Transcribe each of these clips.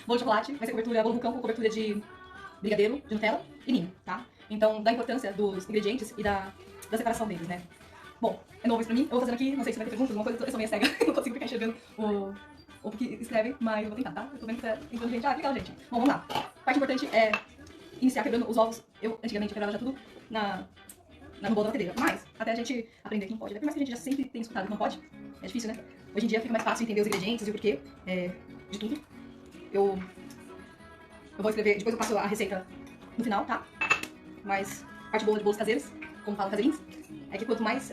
Bolo de chocolate vai ser cobertura, bolo vulcão com cobertura de brigadeiro, de Nutella e ninho, tá? Então, da importância dos ingredientes e da separação deles, né? Bom, é novo isso pra mim. Eu vou fazendo aqui, não sei se vai ter perguntas, alguma coisa, eu sou meio cega, não consigo ficar enxergando o que escrevem, mas eu vou tentar, tá? Eu tô vendo que você é inteligente. Ah, que legal, gente. Bom, vamos lá. A parte importante é iniciar quebrando os ovos. Eu, antigamente, quebrava já tudo no bolo da batedeira. Mas, até a gente aprender que não pode, né? Por mais que a gente já sempre tenha escutado que não pode, é difícil, né? Hoje em dia fica mais fácil entender os ingredientes e o porquê de tudo. Eu vou escrever, depois eu passo a receita no final, tá? Mas, parte boa de bolos caseiros, como falam caseirinhos, é que quanto mais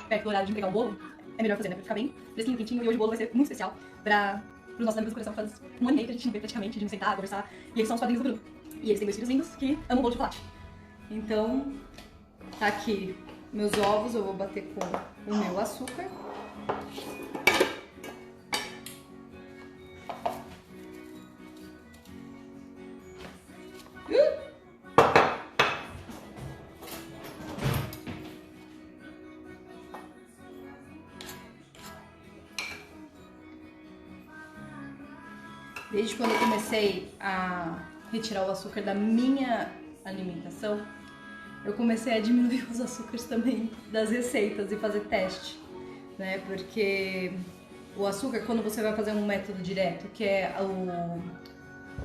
perto do horário de entregar um bolo, é melhor fazer, né? Pra ficar bem fresquinho, quentinho. E hoje o bolo vai ser muito especial para os nossos amigos do coração, que faz um ano e meio que a gente não vê praticamente, de não sentar, conversar. E eles são os padrinhos do Bruno. E eles têm 2 filhos lindos que amam bolo de chocolate. Então, tá aqui meus ovos, eu vou bater com o meu açúcar. Desde quando eu comecei a retirar o açúcar da minha alimentação, eu comecei a diminuir os açúcares também das receitas e fazer teste, né? Porque o açúcar, quando você vai fazer um método direto, que é o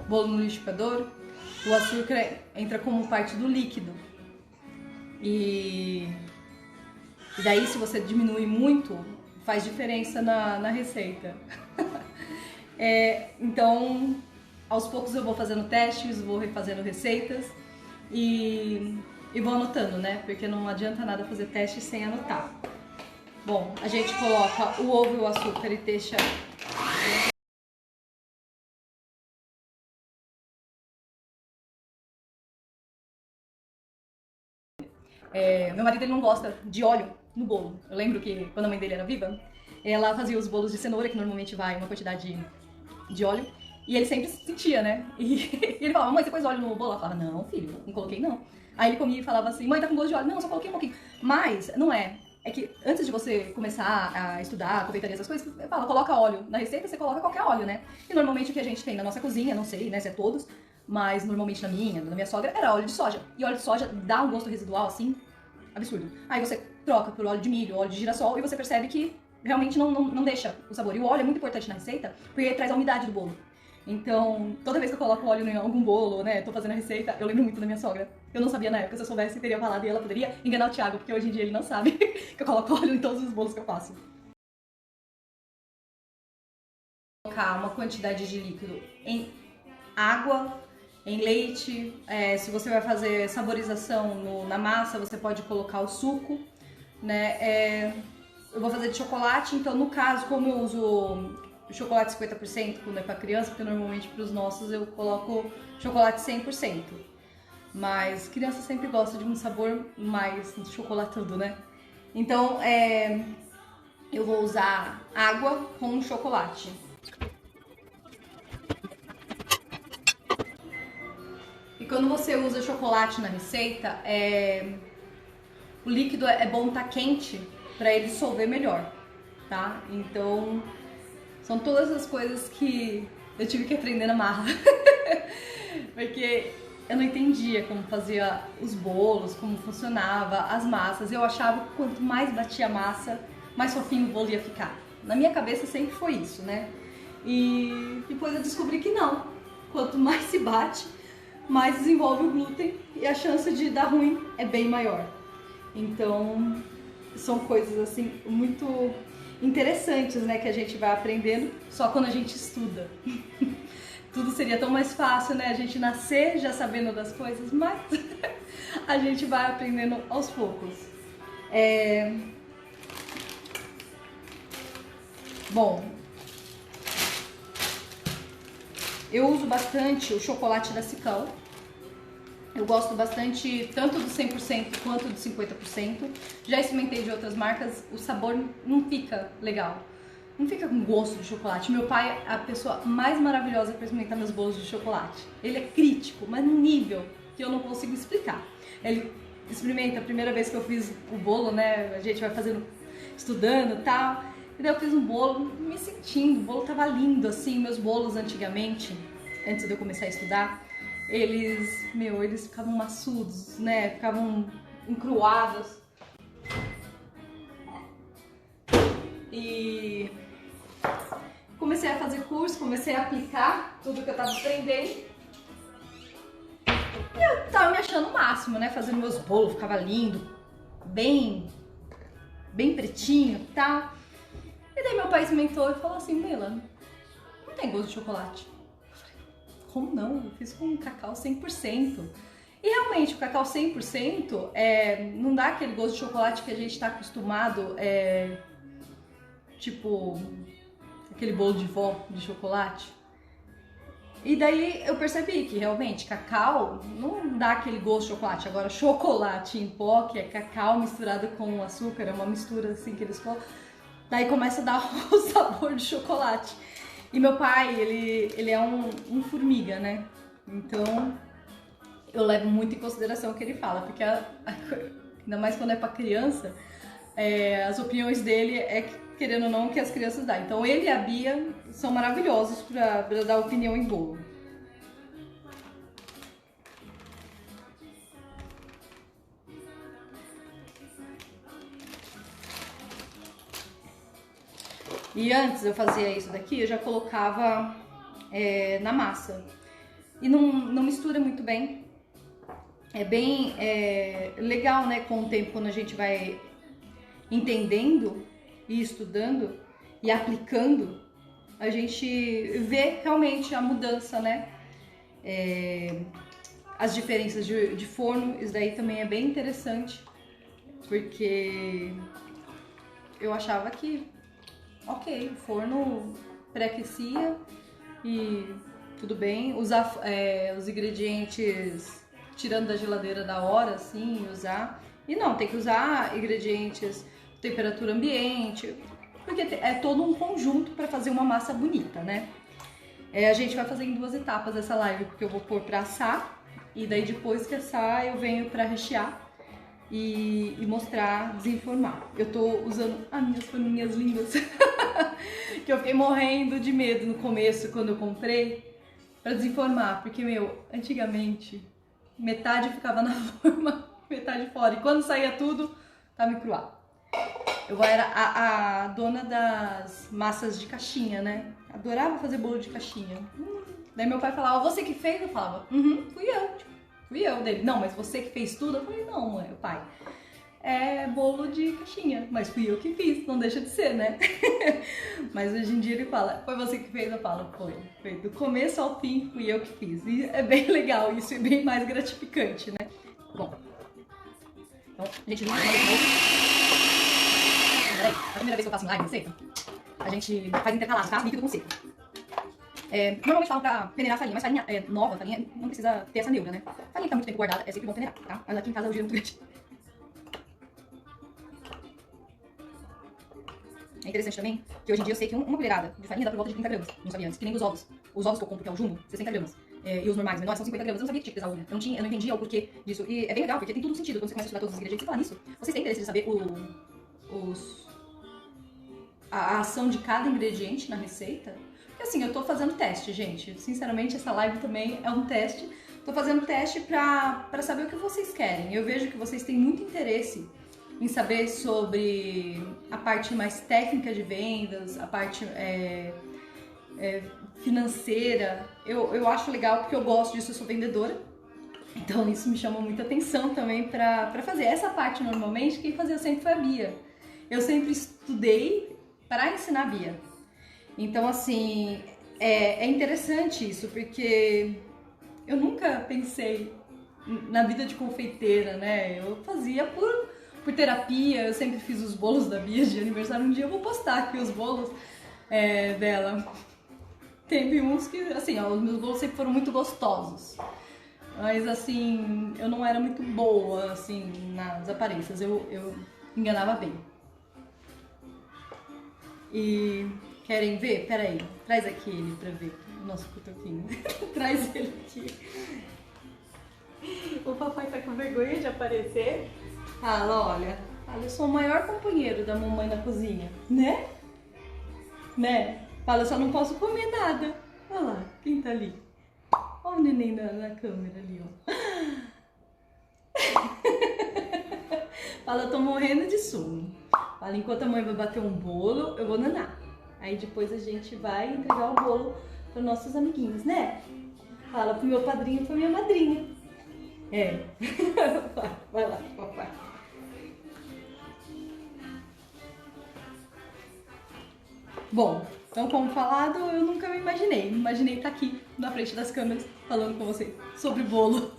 bolo no liquidificador, o açúcar entra como parte do líquido. E daí, se você diminui muito, faz diferença na receita. Então, aos poucos eu vou fazendo testes, vou refazendo receitas e vou anotando, né? Porque não adianta nada fazer teste sem anotar. Bom, a gente coloca o ovo e o açúcar e deixa... meu marido ele não gosta de óleo no bolo. Eu lembro que quando a mãe dele era viva, ela fazia os bolos de cenoura, que normalmente vai uma quantidade de óleo, e ele sempre sentia, né? E ele falava, mãe, você pôs óleo no bolo? Ela falava, não, filho, não coloquei não. Aí ele comia e falava assim, mãe, tá com gosto de óleo? Não, só coloquei um pouquinho. Mas, não é. É que antes de você começar a estudar, confeitaria, essas coisas, fala, coloca óleo. Na receita você coloca qualquer óleo, né? E normalmente o que a gente tem na nossa cozinha, não sei, né, se é todos, mas normalmente na minha sogra, era óleo de soja. E óleo de soja dá um gosto residual, assim, absurdo. Aí você troca por óleo de milho, óleo de girassol, e você percebe que realmente não deixa o sabor. E o óleo é muito importante na receita, porque ele traz a umidade do bolo. Então, toda vez que eu coloco óleo em algum bolo, né, tô fazendo a receita, eu lembro muito da minha sogra. Eu não sabia na época, se eu soubesse, teria falado, e ela poderia enganar o Thiago, porque hoje em dia ele não sabe que eu coloco óleo em todos os bolos que eu faço. Colocar uma quantidade de líquido em água, em leite, se você vai fazer saborização na massa, você pode colocar o suco, né? Eu vou fazer de chocolate, então no caso, como eu uso chocolate 50% quando é pra criança, porque normalmente pros nossos eu coloco chocolate 100%. Mas criança sempre gosta de um sabor mais chocolatado, né? Então, eu vou usar água com chocolate. E quando você usa chocolate na receita, o líquido é bom estar quente para ele dissolver melhor, tá? Então, são todas as coisas que eu tive que aprender na marra. Porque eu não entendia como fazia os bolos, como funcionava, as massas. Eu achava que quanto mais batia a massa, mais fofinho o bolo ia ficar. Na minha cabeça sempre foi isso, né? E depois eu descobri que não. Quanto mais se bate, mais desenvolve o glúten e a chance de dar ruim é bem maior. Então, são coisas assim muito interessantes, né, que a gente vai aprendendo só quando a gente estuda. Tudo seria tão mais fácil, né, a gente nascer já sabendo das coisas, mas a gente vai aprendendo aos poucos. Bom, eu uso bastante o chocolate da Cicão. Eu gosto bastante tanto do 100% quanto do 50%. Já experimentei de outras marcas, o sabor não fica legal. Não fica com gosto de chocolate. Meu pai é a pessoa mais maravilhosa para experimentar meus bolos de chocolate. Ele é crítico, mas num nível que eu não consigo explicar. Ele experimenta a primeira vez que eu fiz o bolo, né? A gente vai fazendo, estudando e tal. E daí eu fiz um bolo, me sentindo, o bolo tava lindo, assim, meus bolos antigamente. antes de eu começar a estudar, eles ficavam maçudos, né? Ficavam encruados. E comecei a fazer curso, comecei a aplicar tudo que eu tava aprendendo. E eu tava me achando o máximo, né? Fazendo meus bolos, ficava lindo, bem pretinho e tal. E daí meu pai experimentou e falou assim, Mila, não tem gosto de chocolate. Eu falei, como não? Eu fiz com cacau 100%. E realmente, o cacau 100% não dá aquele gosto de chocolate que a gente tá acostumado, tipo, aquele bolo de vó de chocolate. E daí eu percebi que realmente cacau não dá aquele gosto de chocolate. Agora chocolate em pó, que é cacau misturado com açúcar, é uma mistura assim que eles colocam, daí começa a dar o sabor de chocolate. E meu pai, ele é um formiga, né? Então eu levo muito em consideração o que ele fala, porque ainda mais quando é pra criança, as opiniões dele querendo ou não, que as crianças dão. Então ele e a Bia são maravilhosos pra dar opinião em bolo. E antes eu fazia isso daqui, eu já colocava na massa. E não mistura muito bem. É bem legal, né, com o tempo, quando a gente vai entendendo e estudando e aplicando, a gente vê realmente a mudança, né? As diferenças de forno, isso daí também é bem interessante, porque eu achava que, ok, o forno pré-aquecia e tudo bem, usar os ingredientes tirando da geladeira da hora, assim, usar. E não, tem que usar ingredientes temperatura ambiente, porque é todo um conjunto para fazer uma massa bonita, né? A gente vai fazer em 2 etapas essa live, porque eu vou pôr para assar, e daí depois que assar eu venho para rechear e mostrar, desenformar. Eu tô usando as minhas paninhas lindas, que eu fiquei morrendo de medo no começo, quando eu comprei, para desenformar, porque, antigamente, metade ficava na forma, metade fora, e quando saía tudo, tava encruado. Eu era a dona das massas de caixinha, né? Adorava fazer bolo de caixinha. Daí meu pai falava, você que fez? Eu falava, fui eu dele. Não, mas você que fez tudo? Eu falei, não, mãe, pai. É bolo de caixinha, mas fui eu que fiz, não deixa de ser, né? Mas hoje em dia ele fala, foi você que fez? Eu falo, foi do começo ao fim, fui eu que fiz. E é bem legal isso, é bem mais gratificante, né? Bom, então, a gente limpa de novo. Peraí, a primeira vez que eu faço em live receita, a gente faz intercalado, tá? Líquido com seco. Normalmente falam pra peneirar a farinha, mas farinha nova, farinha não precisa ter essa neura, né? Farinha que tá muito tempo guardada, é sempre bom peneirar, tá? Mas aqui em casa o giro é muito grande. É interessante também que hoje em dia eu sei que uma colherada de farinha dá por volta de 30 gramas. Não sabia antes, que nem dos ovos. Os ovos que eu compro, que é o jumbo, 60 gramas. E os normais menores são 50 gramas. Eu não sabia que tinha que pesar unha. Eu não entendia o porquê disso. E é bem legal, porque tem tudo um sentido quando você começa a estudar todos os ingredientes. E falar nisso, vocês têm interesse de saber a ação de cada ingrediente na receita? Porque assim, eu tô fazendo teste, gente. Sinceramente, essa live também é um teste. Tô fazendo teste pra saber o que vocês querem. Eu vejo que vocês têm muito interesse em saber sobre a parte mais técnica de vendas, a parte financeira. Eu acho legal porque eu gosto disso, eu sou vendedora. Então isso me chama muita atenção também pra fazer. Essa parte normalmente quem fazia sempre foi a Bia. Eu sempre estudei para ensinar a Bia. Então assim, é interessante isso, porque eu nunca pensei na vida de confeiteira, né? Eu fazia por terapia, eu sempre fiz os bolos da Bia de aniversário. Um dia eu vou postar aqui os bolos dela. Teve uns que, assim, os meus bolos sempre foram muito gostosos. Mas, assim, eu não era muito boa, assim, nas aparências. Eu enganava bem. E querem ver? Peraí, traz aqui ele pra ver o nosso cotoquinho. Traz ele aqui. O papai tá com vergonha de aparecer. Fala, olha, eu sou o maior companheiro da mamãe na cozinha, né? Né? Fala, eu só não posso comer nada. Olha lá, quem tá ali? Ó o neném na câmera ali, ó. Fala, eu tô morrendo de sono. Fala, enquanto a mãe vai bater um bolo, eu vou nanar. Aí depois a gente vai entregar o bolo para nossos amiguinhos, né? Fala pro meu padrinho e pra minha madrinha. É. Vai lá, papai. Bom, então como falado, eu nunca me imaginei estar aqui na frente das câmeras falando com você sobre bolo.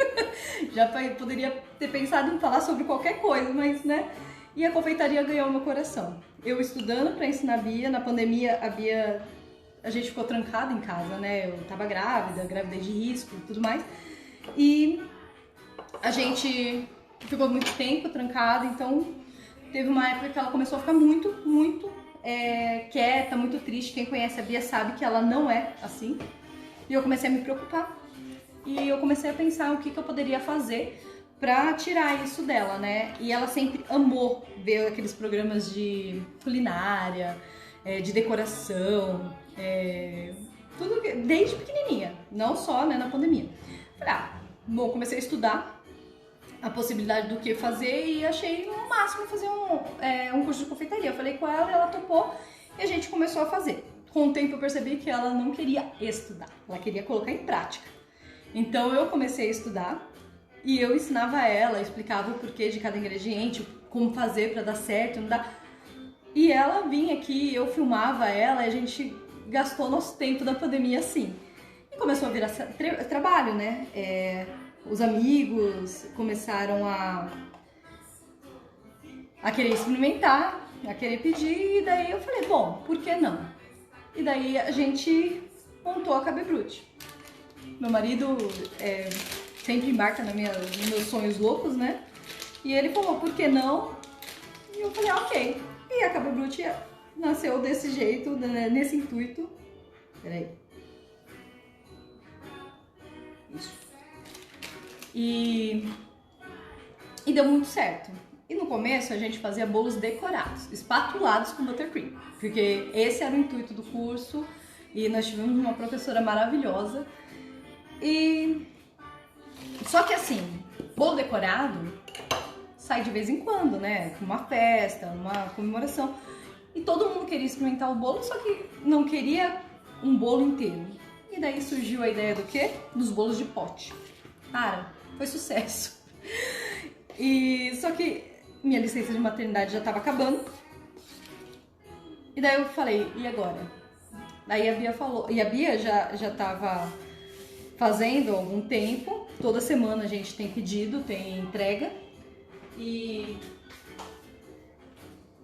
Já poderia ter pensado em falar sobre qualquer coisa, mas né? E a confeitaria ganhou meu coração. Eu estudando para ensinar a Bia, na pandemia a gente ficou trancada em casa, né? Eu tava grávida, gravidez de risco e tudo mais. E a gente ficou muito tempo trancada, então teve uma época que ela começou a ficar muito quieta, muito triste. Quem conhece a Bia sabe que ela não é assim. E eu comecei a me preocupar. E eu comecei a pensar o que eu poderia fazer pra tirar isso dela, né? E ela sempre amou ver aqueles programas de culinária, de decoração, tudo desde pequenininha, não só, né, na pandemia. Falei, bom, comecei a estudar a possibilidade do que fazer e achei no máximo fazer um curso de confeitaria. Eu falei com ela topou e a gente começou a fazer. Com o tempo eu percebi que ela não queria estudar, ela queria colocar em prática. Então eu comecei a estudar e eu ensinava ela, explicava o porquê de cada ingrediente, como fazer para dar certo, não dá. E ela vinha aqui, eu filmava ela e a gente gastou nosso tempo da pandemia assim. E começou a virar trabalho, né? Os amigos começaram a querer experimentar, a querer pedir, e daí eu falei, bom, por que não? E daí a gente montou a Cabe Brute. Meu marido sempre embarca nos meus sonhos loucos, né? E ele falou, por que não? E eu falei, ok. E a Cabe Brute nasceu desse jeito, né, nesse intuito. Peraí. Isso. E deu muito certo. E no começo a gente fazia bolos decorados, espatulados com buttercream, porque esse era o intuito do curso e nós tivemos uma professora maravilhosa. E só que assim, bolo decorado sai de vez em quando, né? Uma festa, uma comemoração. E todo mundo queria experimentar o bolo, só que não queria um bolo inteiro. E daí surgiu a ideia do quê? Dos bolos de pote. Cara, foi sucesso. E só que minha licença de maternidade já estava acabando. E daí eu falei, e agora? Daí a Bia falou, e a Bia já estava fazendo há algum tempo. Toda semana a gente tem pedido, tem entrega. E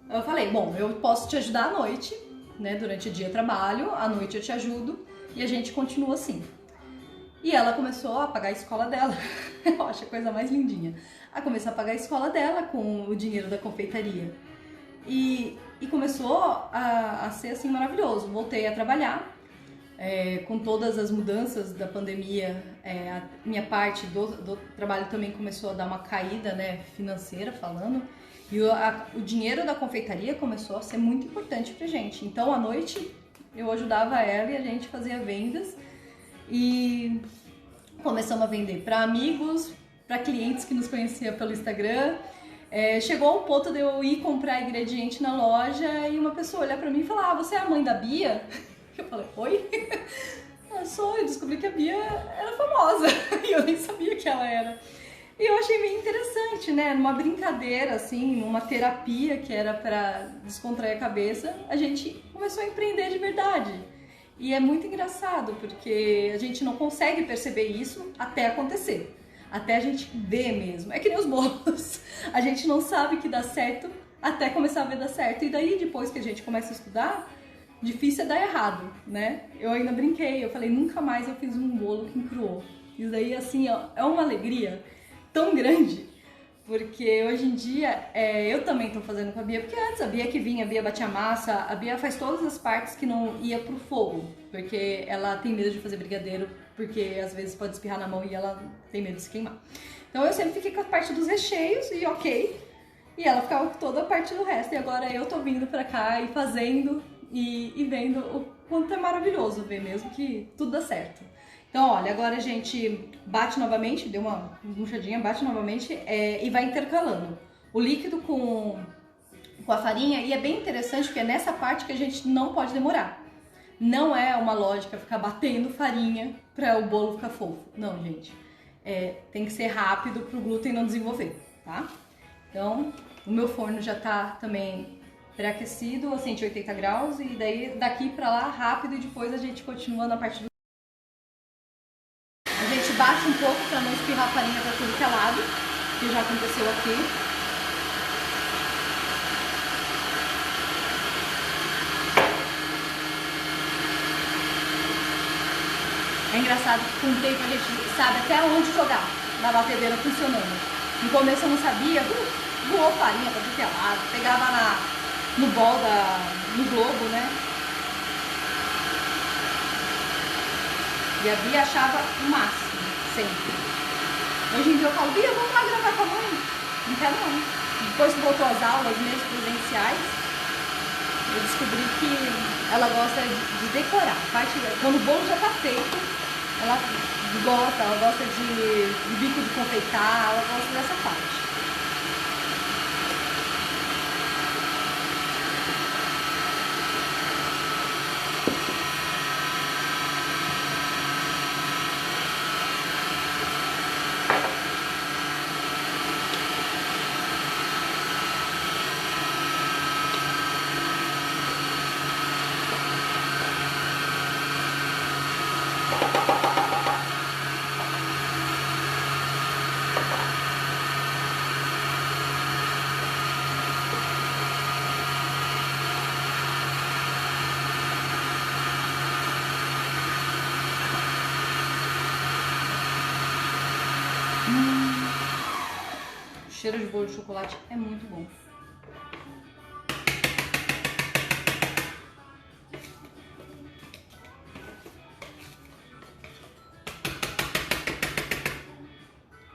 eu falei, bom, eu posso te ajudar à noite, né? Durante o dia eu trabalho, à noite eu te ajudo e a gente continua assim. E ela começou a pagar a escola dela. Eu acho a coisa mais lindinha. Ela começou a pagar a escola dela com o dinheiro da confeitaria. E começou a ser assim maravilhoso. Voltei a trabalhar. Com todas as mudanças da pandemia, a minha parte do trabalho também começou a dar uma caída, né, financeira falando. E o dinheiro da confeitaria começou a ser muito importante pra gente. Então, à noite, eu ajudava ela e a gente fazia vendas. E começamos a vender para amigos, para clientes que nos conheciam pelo Instagram. Chegou ao ponto de eu ir comprar ingrediente na loja e uma pessoa olhar para mim e falar, você é a mãe da Bia? Eu falei, oi? Eu descobri que a Bia era famosa e eu nem sabia que ela era. E eu achei meio interessante, né? Numa brincadeira, assim, numa terapia que era para descontrair a cabeça, a gente começou a empreender de verdade. E é muito engraçado, porque a gente não consegue perceber isso até acontecer. Até a gente ver mesmo. É que nem os bolos. A gente não sabe que dá certo até começar a ver dar certo. E daí, depois que a gente começa a estudar, difícil é dar errado, né? Eu ainda brinquei, eu falei, nunca mais eu fiz um bolo que encruou. Isso daí, assim, ó, é uma alegria tão grande, porque hoje em dia eu também tô fazendo com a Bia, porque antes a Bia que vinha, a Bia batia massa, a Bia faz todas as partes que não ia pro fogo, porque ela tem medo de fazer brigadeiro, porque às vezes pode espirrar na mão e ela tem medo de se queimar. Então eu sempre fiquei com a parte dos recheios e ok, e ela ficava com toda a parte do resto, e agora eu tô vindo pra cá e fazendo e vendo o quanto é maravilhoso ver mesmo que tudo dá certo. Então, olha, agora a gente bate novamente, deu uma murchadinha, bate novamente e vai intercalando o líquido com a farinha. E é bem interessante porque é nessa parte que a gente não pode demorar. Não é uma lógica ficar batendo farinha para o bolo ficar fofo. Não, gente. Tem que ser rápido para o glúten não desenvolver, tá? Então, o meu forno já tá também pré-aquecido a 180 graus e daí daqui para lá rápido e depois a gente continua na parte do... A gente bate um pouco para não espirrar a farinha para tudo que é lado, que já aconteceu aqui. É engraçado que com o tempo a gente sabe até onde jogar na batedeira funcionando. No começo eu não sabia, voou farinha pra tudo que é lado, pegava no bol no globo, né? E a Bia achava o máximo, sempre. Hoje em dia eu falo, Bia, vamos lá gravar com a mãe? Não quero não. Depois que voltou às aulas mesmo presenciais, eu descobri que ela gosta de decorar. Quando o bolo já tá feito, ela gosta de bico de confeitar, ela gosta dessa parte. O cheiro de bolo de chocolate é muito bom.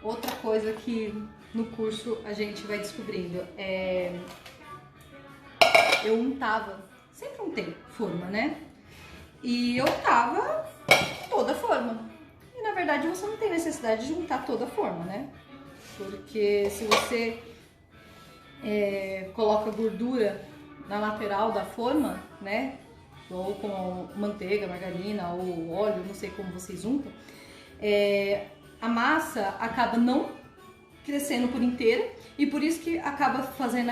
Outra coisa que no curso a gente vai descobrindo eu untava, sempre untei forma, né? E eu untava toda a forma. E na verdade você não tem necessidade de untar toda a forma, né? Porque se você coloca gordura na lateral da forma, né? Ou com manteiga, margarina ou óleo, não sei como vocês untam, a massa acaba não crescendo por inteira e por isso que acaba fazendo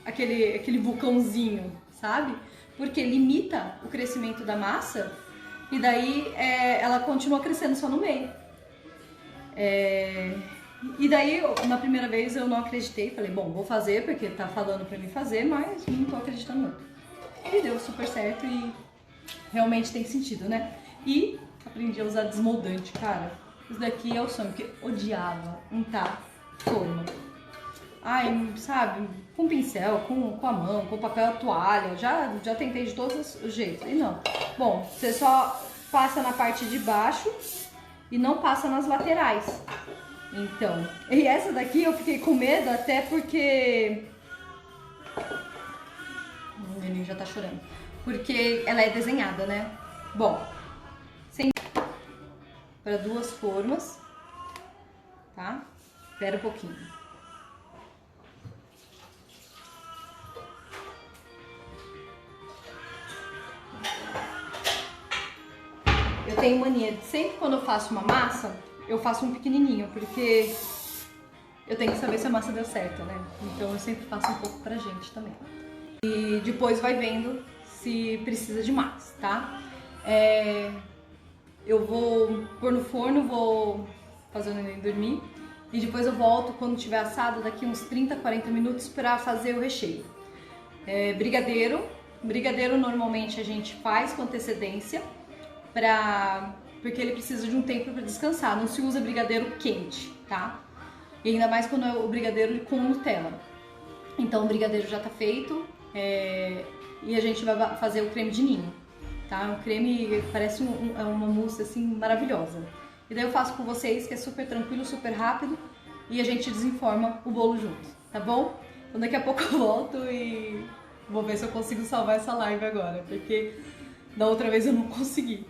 aquele vulcãozinho, sabe? Porque limita o crescimento da massa e daí ela continua crescendo só no meio. E daí, na primeira vez eu não acreditei, falei, bom, vou fazer porque tá falando pra mim fazer, mas não tô acreditando muito. E deu super certo e realmente tem sentido, né? E aprendi a usar desmoldante, cara. Isso daqui é o sonho, porque odiava untar forma. Ai, sabe, com pincel, com a mão, com papel toalha, já tentei de todos os jeitos. E não. Bom, você só passa na parte de baixo e não passa nas laterais. Então, e essa daqui eu fiquei com medo até porque... O menino já tá chorando. Porque ela é desenhada, né? Bom, para duas formas, tá? Espera um pouquinho. Eu tenho mania de sempre quando eu faço uma massa, eu faço um pequenininho, porque eu tenho que saber se a massa deu certo, né? Então eu sempre faço um pouco pra gente também. E depois vai vendo se precisa de mais, tá? Eu vou pôr no forno, vou fazer o neném dormir e depois eu volto quando tiver assado daqui uns 30, 40 minutos pra fazer o recheio. Brigadeiro normalmente a gente faz com antecedência porque ele precisa de um tempo para descansar, não se usa brigadeiro quente, tá? E ainda mais quando é o brigadeiro com Nutella. Então o brigadeiro já tá feito e a gente vai fazer o creme de ninho, tá? O creme parece uma mousse assim maravilhosa. E daí eu faço com vocês, que é super tranquilo, super rápido e a gente desenforma o bolo junto, tá bom? Então daqui a pouco eu volto e vou ver se eu consigo salvar essa live agora, porque da outra vez eu não consegui.